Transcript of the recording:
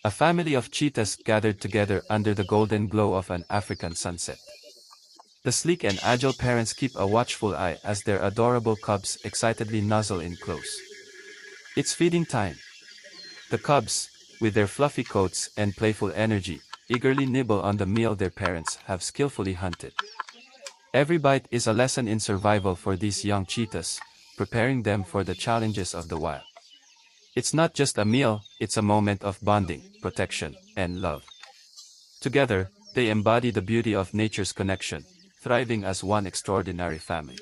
A family of cheetahs gathered together under the golden glow of an African sunset. The sleek and agile parents keep a watchful eye as their adorable cubs excitedly nuzzle in close. It's feeding time. The cubs, with their fluffy coats and playful energy, eagerly nibble on the meal their parents have skillfully hunted. Every bite is a lesson in survival for these young cheetahs, preparing them for the challenges of the wild. It's not just a meal, it's a moment of bonding, protection, and love. Together, they embody the beauty of nature's connection, thriving as one extraordinary family.